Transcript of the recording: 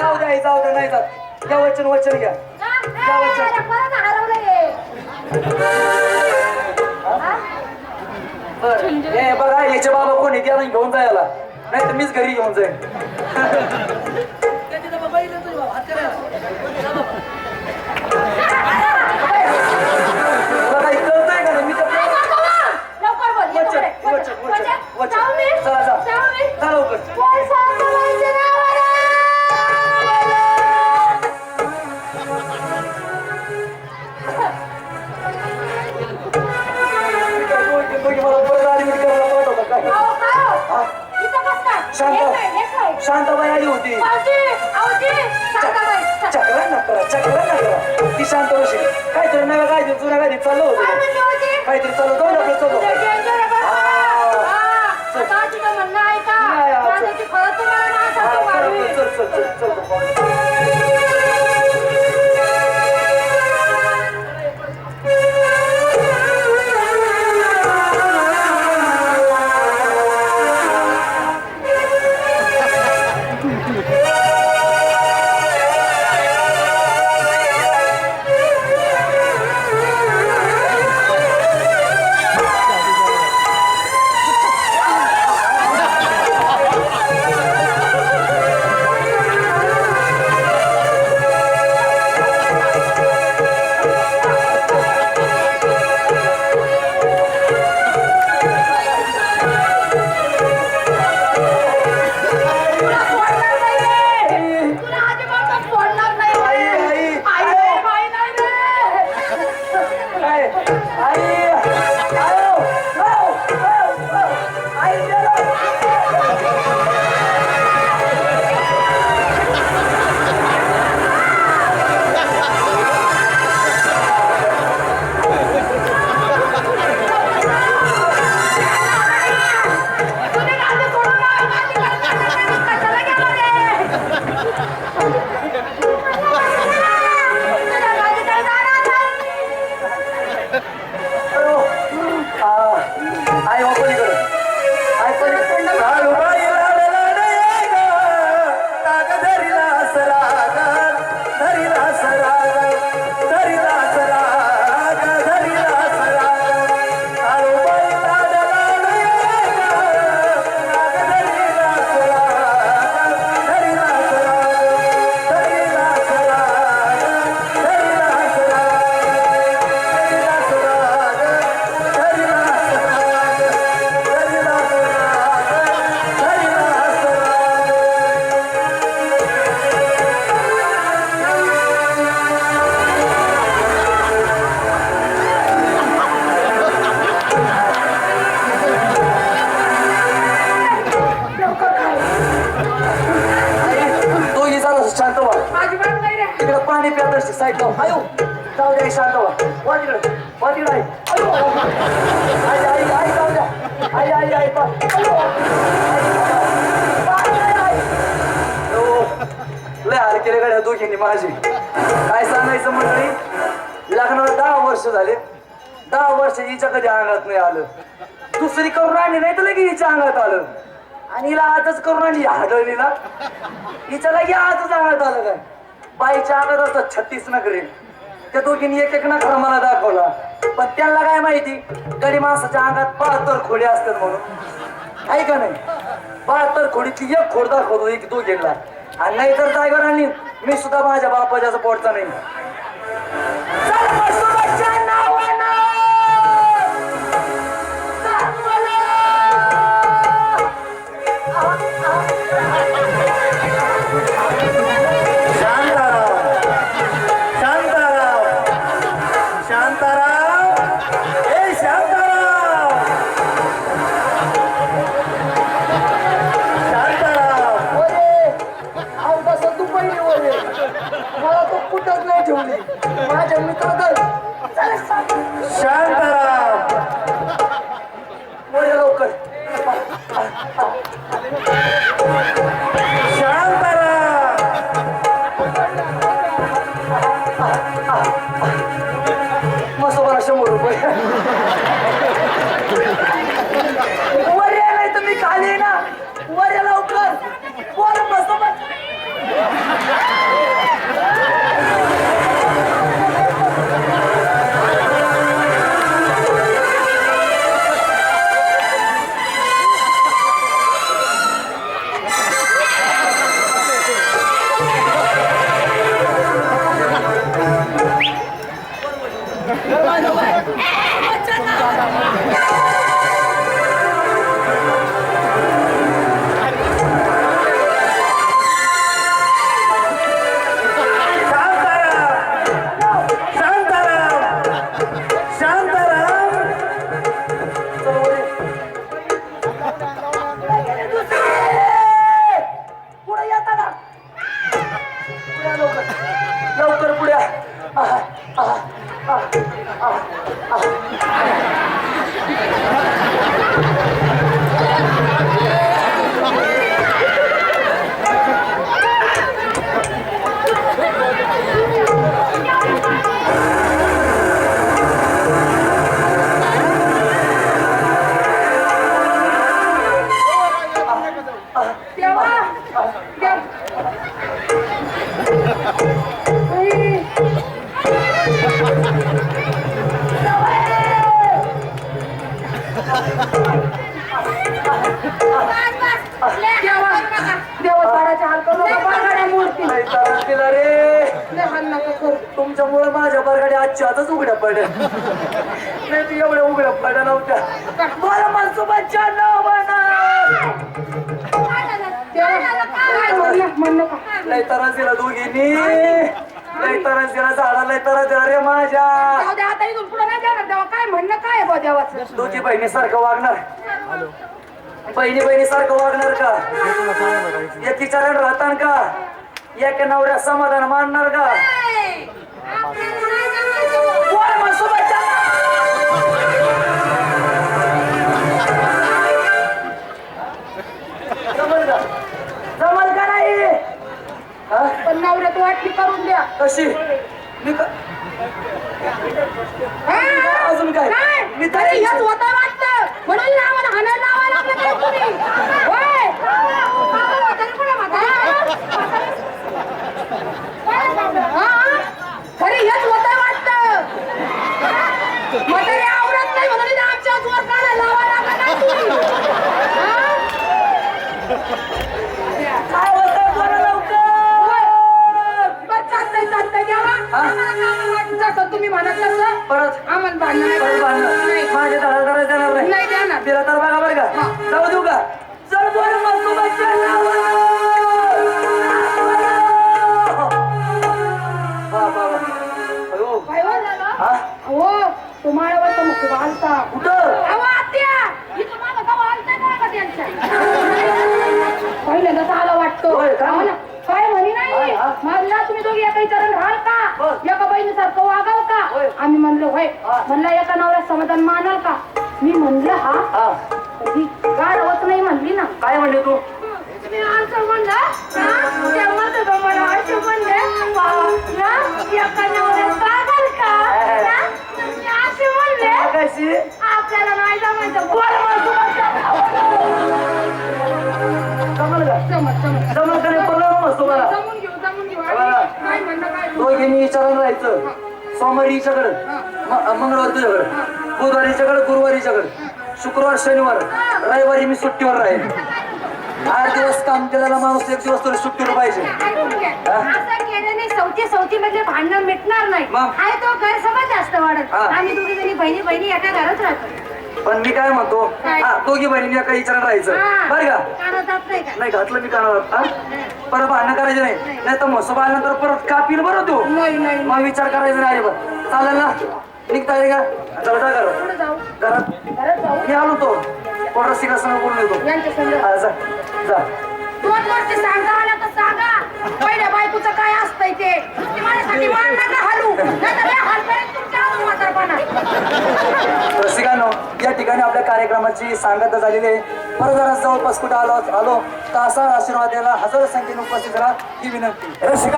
जाऊ द्या नाही जात घ्या वचन वचन घ्या घ्या वचन बरं हे बघा याचे बाबा कोणी त्याला घेऊन जायला नाही तर मीच घरी घेऊन जाईन शांताबाई आली होती चक्रा नकरा ती शांत बशी काहीतरी नव्या काहीतरी जुन्या काहीतरी चालू होतं काहीतरी चालू होतं आपलं साईड आयो जाऊ द्या शांत वा तिकडे आई आई आई जाऊ द्या आई आई आई लय हार केले गड्या दोघींनी माझी काय सांगायचं मंडळी लग्नाला 10 वर्ष झाले 10 वर्ष हिच्या कधी अंगात नाही आलं दुसरी करून आणली नाही तर लगे हिच्या अंगात आलं आणि हिला आजच करून आणली हाडळलीला हिच्या लगे आजच अंगात आलं काय बाईच्या अंगात असतात 36 नखरे त्या दोघींनी एक एक नखरा मला दाखवला पण त्यांना काय माहिती गडी माणसाच्या अंगात 72 खोडे असतात म्हणून आहे का नाही 72 खोडीतली एक खोड दाखवतो एक दोघींना आणि नाही तर जागेवर आणली मी सुद्धा माझ्या बापाच्या पोटचा नाही माझ्या मित्राचं शांताराम बोल लवकर शांताराम मस्त बरा 100 रुपये वर या नाही तर मी खाली ना वर या लवकर बोल मस्त तुमच्यामुळे माझ्या बरगाडी आजच्या आजच उघड्या पडल्या नाही ती एवढ्या उघड्या पडल्या नव्हत्या मला मनसुबाच्या नावानं लय त्रास दिला दोघींनी लय त्रास दिला झाडा लय त्रास दिला रे माझ्या काय म्हणणं काय बा देवाचं दोघी बहिणीसारखं वागणार बहिणी सारखं वागणार का एकीच्या रड राहतान का एका नवऱ्या समाधान मानणार का जमल का नाही पण नवऱ्यात वाटली करून द्या कशी मी अजून काय मी तरी हेच होतं वाटतं म्हणून नावाला हाणायला लावायला लागलं काय तुम्ही होय तरी कुठे खरी हेच होतं वाटतं म्हातारी आवडत नाही म्हणून आमच्या जोर काढायला लावायला लागलं काय तुम्ही काय होतं बरं लवकर चालतंय जसं तुम्ही म्हणत तसं परत आम्हाला भांडण परत भांडण माझ्या दळा देणार नाही नाही देणार तिला तर बघा बरं का जाऊ देऊ का चल बरं मनसुबाच्या नावानं काय हो झालं? हा हो तुम्हाला वाटतं मग खूप आलता कुठं अहो आत्या ही तुम्हाला का आलता का त्यांच्या पहिल्यांदाच आला वाटतो होय का? हो ना. काय म्हणी नाही हा. म्हणला तुम्ही दोघी एका विचारानं राहाल का एका बहिणीसारखं वागाल का होय. आम्ही म्हणलो होय हा. म्हणलं एका नवऱ्यात समाधान मानाल का मी म्हणलं हा हा ही गाड होत नाही म्हणली ना काय म्हणले तू तुम्ही असं म्हणलं ना तेव्हा तर मला असं म्हणले ना एका नवऱ्यात वागाल का ना? तुम्ही असे म्हणले कशी आपल्याला नाही जमायचं जमल का जमल का नाही पडलं मस्त तुम्हाला जमून घेऊ बघा. काय म्हणणं काय दोघींनी विचारून राहायचं सोमवारी हिच्याकडं मंगळवार तुझ्याकडं बुधवारी हिच्याकडं गुरुवारी हिच्याकडं शुक्रवार शनिवार रविवारी मी सुट्टीवर राहील 8 दिवस काम केलेला माणूस 1 दिवस तरी सुट्टीवर पाहिजे असं केल्याने सवती मध्ये भांडण मिटणार नाही मग? आहे तो गैरसमज जास्त वाढत हा. आम्ही दोघी जणी बहिणी एका घरात राहतो पण मी काय म्हणतो काय? दोघी बहिणींनी एका विचारात राहायचं बरं का कानात जात नाही का नाही घातलं मी कानावर परत भांडणं करायचं नाही तर म्हसोबा आल्यानंतर परत कापील बरं तू नाही मग विचार करायचा नाही अजिबात चालेल ना निघता येईल का चला जा घरात पुढे जाऊ घरात घरात जाऊ मी आलो तो पोरा सिंहासनावर बोलून येतो यांच्या संग हा, जा जा 2 वर्ष सांगा आला तर सांगा पहिल्या बायकोचं काय असतंय ते तुम्ही माझ्यासाठी मान नका हलू नाहीतर लय हालपर्यंत तुमच्या अजून म्हातारपणा रसिकांनो या ठिकाणी आपल्या कार्यक्रमाची सांगता झालेली आहे परत जरा जवळपास कुठे आलो तर असा आशीर्वाद द्यायला हजारो संख्येने उपस्थित राहा ही विनंती रसिका